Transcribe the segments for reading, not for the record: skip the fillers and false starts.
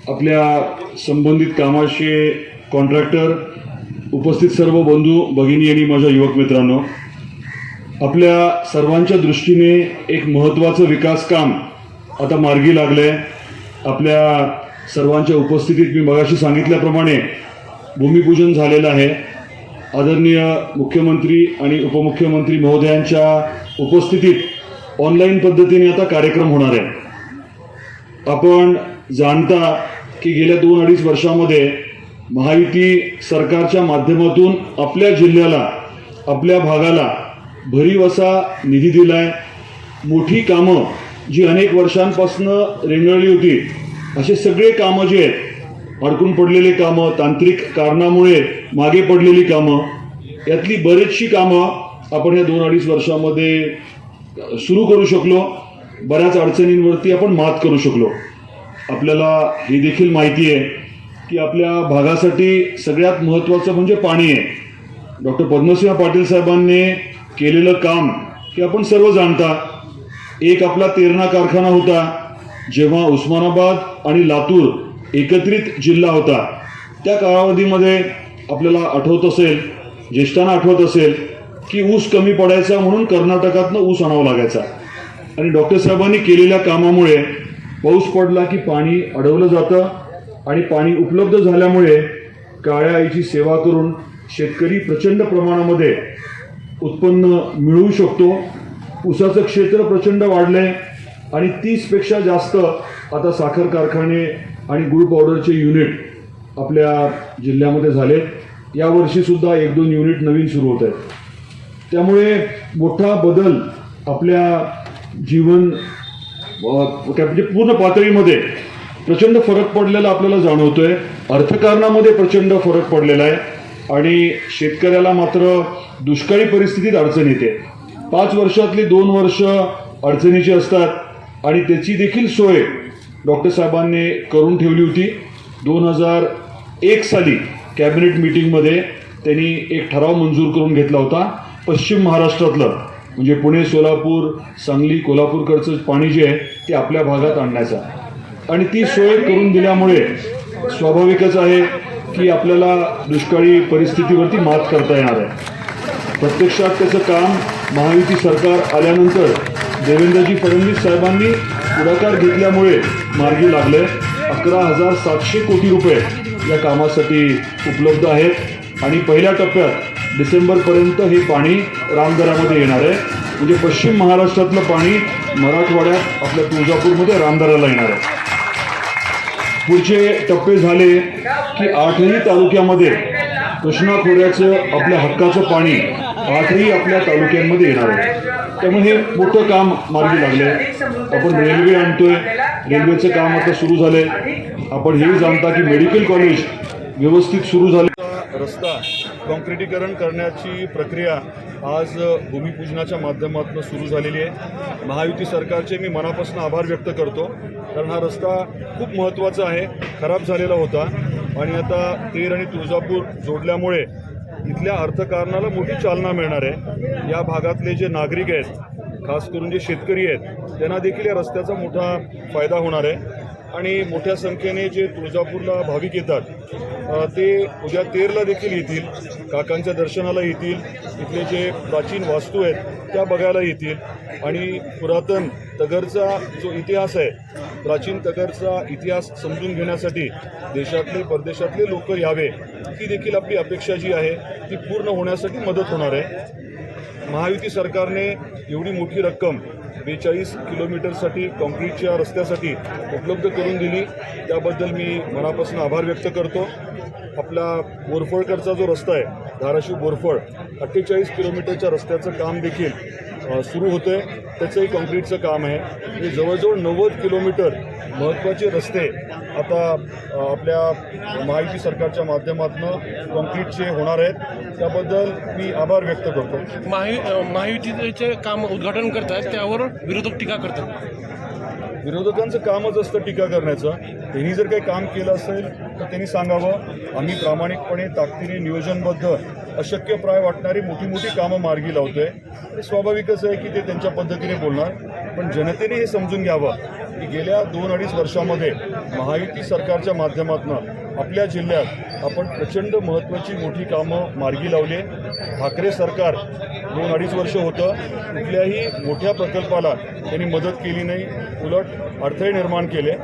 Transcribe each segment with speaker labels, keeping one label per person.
Speaker 1: आपल्या संबंधित कामाचे कॉन्ट्रॅक्टर, उपस्थित सर्व बंधू भगिनी आणि माझ्या युवक मित्रांनो, आपल्या सर्वांच्या दृष्टीने एक महत्त्वाचं विकास काम आता मार्गी लागलं आहे. आपल्या सर्वांच्या उपस्थितीत मी मगाशी सांगितल्याप्रमाणे भूमिपूजन झालेलं आहे. आदरणीय मुख्यमंत्री आणि उपमुख्यमंत्री महोदयांच्या उपस्थितीत ऑनलाईन पद्धतीने आता कार्यक्रम होणार आहे. आपण जाणता की गेल्या 2-2.5 वर्षामध्ये महायुती सरकारच्या माध्यमातून आपल्या जिल्ह्याला, आपल्या भागाला भरीव असा निधी दिलाय. मोठी कामं जी अनेक वर्षांपासून रेंगाळली होती, असे सगळे कामं जे आहेत, अडकून पडलेले कामं, तांत्रिक कारणामुळे मागे पडलेली कामं, यातली बरीचशी कामं आपण या 2-2.5 वर्षामध्ये सुरू करू शकलो. बऱ्याच अडचणींवरती आपण मात करू शकलो. आपल्याला ही देखील माहिती आहे की आपल्या भागासाठी सगळ्यात महत्त्वाचं म्हणजे पाणी आहे. डॉक्टर पद्मसिंह पाटील साहेबांनी केलेलं काम हे आपण सर्व जाणता. एक आपला तेरणा कारखाना होता. जेव्हा उस्मानाबाद आणि लातूर एकत्रित जिल्हा होता, त्या कालावधीमध्ये आपल्याला आठवत असेल, ज्येष्ठांना आठवत असेल की ऊस कमी पडायचा म्हणून कर्नाटकातनं ऊस आणावं लागायचा. आणि डॉक्टर साहेबांनी केलेल्या कामामुळे पाऊस पडला की पाणी अडवलं जातं आणि पाणी उपलब्ध झाल्यामुळे काळ्या आईची सेवा करून शेतकरी प्रचंड प्रमाणामध्ये उत्पन्न मिळवू शकतो. ऊसाचं क्षेत्र प्रचंड वाढलंय आणि 30पेक्षा जास्त आता साखर कारखाने आणि गुळ पावडरचे युनिट आपल्या जिल्ह्यामध्ये झाले. यावर्षी सुद्धा 1-2 युनिट नवीन सुरू होत आहेत. त्यामुळे मोठा बदल आपल्या जीवन म्हणजे पूर्ण पातळीमध्ये प्रचंड फरक पडलेला आपल्याला जाणवतोय. अर्थकारणामध्ये प्रचंड फरक पडलेला आहे आणि शेतकऱ्याला मात्र दुष्काळी परिस्थितीत अडचण येते. 5 वर्षातली 2 वर्ष अडचणीची असतात आणि त्याची देखील सोय डॉक्टर साहेबांनी करून ठेवली होती. 2001 साली कॅबिनेट मीटिंगमध्ये त्यांनी एक ठराव मंजूर करून घेतला होता. पश्चिम महाराष्ट्रातलं म्हणजे पुणे, सोलापूर, सांगली, कोल्हापूरकडचं पाणी जे आहे ते आपल्या भागात आणण्याचा, आणि ती सोय करून दिल्यामुळे स्वाभाविकच आहे की आपल्याला दुष्काळी परिस्थितीवरती मात करता येणार आहे. प्रत्यक्षात त्याचं काम महायुती सरकार आल्यानंतर देवेंद्रजी फडणवीस साहेबांनी पुढाकार घेतल्यामुळे मार्गी लागले. 11,700 कोटी रुपये या कामासाठी उपलब्ध आहेत आणि पहिल्या टप्प्यात डिसेंबरपर्यंत हे पाणी रामदऱ्यामध्ये येणार आहे. म्हणजे पश्चिम महाराष्ट्रातलं पाणी मराठवाड्यात आपल्या तुळजापूरमध्ये रामदऱ्याला येणार आहे. पुढचे टप्पे झाले की 8ही तालुक्यामध्ये कृष्णा खोऱ्याचं आपल्या हक्काचं पाणी 8ही आपल्या तालुक्यांमध्ये येणार आहे. त्यामुळे हे मोठं काम मार्गी लागले. आपण रेल्वे आणतोय, रेल्वेचं काम आता सुरू झालंय. आपण हेही जाणता की मेडिकल कॉलेज व्यवस्थित सुरू झाले. रस्ता कॉन्क्रिटीकरण करण्याची प्रक्रिया आज भूमिपूजनाच्या माध्यमातून सुरू झालेली आहे. महायुती सरकारचे मी मनापासून आभार व्यक्त करतो, कारण हा रस्ता खूप महत्त्वाचा आहे. खराब झालेला होता आणि आता तेर आणि तुळजापूर जोडल्यामुळे इथल्या अर्थकारणाला मोठी चालना मिळणार आहे. या भागातले जे नागरिक आहेत, खास करून जे शेतकरी आहेत, त्यांना देखील या रस्त्याचा मोठा फायदा होणार आहे. आणि मोठ्या संख्येने जे तुळजापूरला भाविक येतात ते उद्या तेरला देखील येतील, काकांच्या दर्शनाला येतील, इथले जे प्राचीन वास्तू आहेत त्या बघायला येतील आणि पुरातन तगरचा जो इतिहास आहे, प्राचीन तगरचा इतिहास समजून घेण्यासाठी देशातले परदेशातले लोक यावे, ही देखील आपली अपेक्षा जी आहे ती पूर्ण होण्यासाठी मदत होणार आहे. महायुती सरकारने एवढी मोठी रक्कम 42 किलोमीटरसाठी कॉन्क्रीटच्या रस्त्यासाठी उपलब्ध करून दिली, त्याबद्दल मी मनापासून आभार व्यक्त करतो. आपला बोरफळकडचा जो रस्ता आहे, धाराशिव बोरफळ, 48 किलोमीटरच्या रस्त्याचं काम देखील सुरू होतं आहे. त्याचंही कॉन्क्रीटचं काम आहे. हे जवळजवळ 90 किलोमीटर महत्त्वाचे रस्ते आता आपल्या महायुती सरकारच्या माध्यमातून कॉन्क्रीटचे होणार आहेत. त्याबद्दल मी आभार व्यक्त करतो.
Speaker 2: महायुतीचे काम उद्घाटन करतात, त्यावर विरोधक टीका करतात.
Speaker 1: विरोधकांचं कामच असतं टीका करण्याचं. त्यांनी जर काही काम केलं असेल तर त्यांनी सांगावं. आम्ही प्रामाणिकपणे, ताकदीने, नियोजनबद्ध, अशक्यप्राय वाटणारी मोठी मोठी कामं मार्गी लावतोय. आणि स्वाभाविकच आहे की ते त्यांच्या पद्धतीने बोलणार, पण जनतेने हे समजून घ्यावं की गेल्या 2-2.5 वर्षामध्ये महायुती सरकारच्या माध्यमातून आपल्या जिल्ह्यात आपण प्रचंड महत्त्वाची मोठी कामं मार्गी लावली आहे. ठाकरे सरकार 2-2.5 वर्ष होतं, कुठल्याही मोठ्या प्रकल्पाला त्यांनी मदत केली नाही, उलट अडथळे निर्माण केले.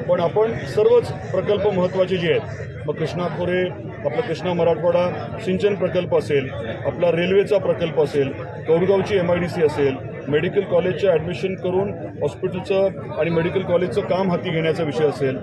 Speaker 1: पण आपण सर्वच प्रकल्प महत्त्वाचे जे आहेत, मग कृष्णा खोरे आपला कृष्णा मराठवाडा सिंचन प्रकल्प असेल, आपला रेल्वेचा प्रकल्प असेल, कौडगावची MIDC असेल, मेडिकल कॉलेजचं ॲडमिशन करून हॉस्पिटलचं आणि मेडिकल कॉलेजचं काम हाती घेण्याचा विषय असेल,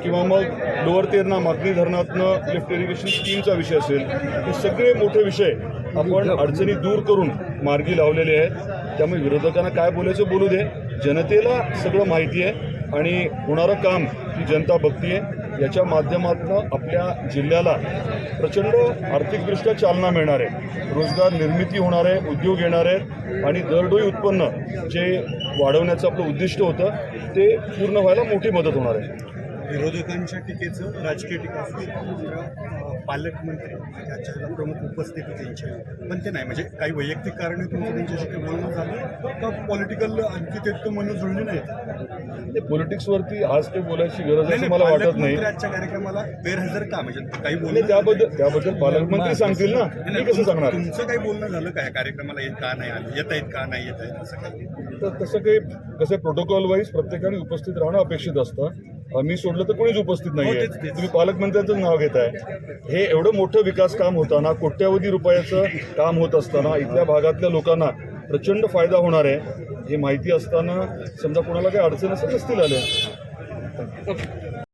Speaker 1: किंवा मग लोअर तेरणा मागणी धरणातनं लिफ्ट इरिगेशन स्कीमचा विषय असेल, हे सगळे मोठे विषय आपण अडचणी दूर करून मार्गी लावलेले आहेत. त्यामुळे विरोधकांना काय बोलायचं बोलू दे, जनतेला सगळं माहिती आहे आणि होणारं काम ही जनता बघतीये. याच्या माध्यमातून आपल्या जिल्ह्याला प्रचंड आर्थिकदृष्ट्या चालना मिळणार आहे, रोजगार निर्मिती होणार आहे, उद्योग येणार आहेत आणि दरडोई उत्पन्न जे वाढवण्याचं आपलं उद्दिष्ट होतं ते पूर्ण व्हायला मोठी मदत होणार आहे.
Speaker 3: विरोधकांच्या टीकेचं राजकीय टीका असते, पालकमंत्री त्याच्या प्रमुख उपस्थिती त्यांची, पण ते नाही म्हणजे काही वैयक्तिक कारणे तुमचं त्यांच्याशी काही बोलणं झालं का पॉलिटिकल आणखी तितकं मन जुळली नाही?
Speaker 1: पॉलिटिक्सवरती आज ते बोलायची गरज आहे असं मला वाटत नाही.
Speaker 3: आजच्या कार्यक्रमाला गैरहजर का म्हणजे काही
Speaker 1: नाही, त्याबद्दल पालकमंत्री सांगतील ना, मी कसं सांगणार.
Speaker 3: तुमचं काही बोलणं झालं का या कार्यक्रमाला का नाही आलं, येत आहेत का नाही येत आहेत असं काही?
Speaker 1: तर तसं काही कसं प्रोटोकॉल वाईज प्रत्येकाने उपस्थित राहणं अपेक्षित असतं. मी सोडलं तर कोणीच उपस्थित नाहीये. तुम्ही पालकमंत्र्यांचं नाव घेताय. हे एवढं मोठं विकास काम होताना, कोट्यवधी रुपयाचं काम होत असताना इथल्या भागातल्या लोकांना प्रचंड फायदा होणार आहे हे माहिती असताना समजा कोणाला काही अडचण असेल नसतील आल्या.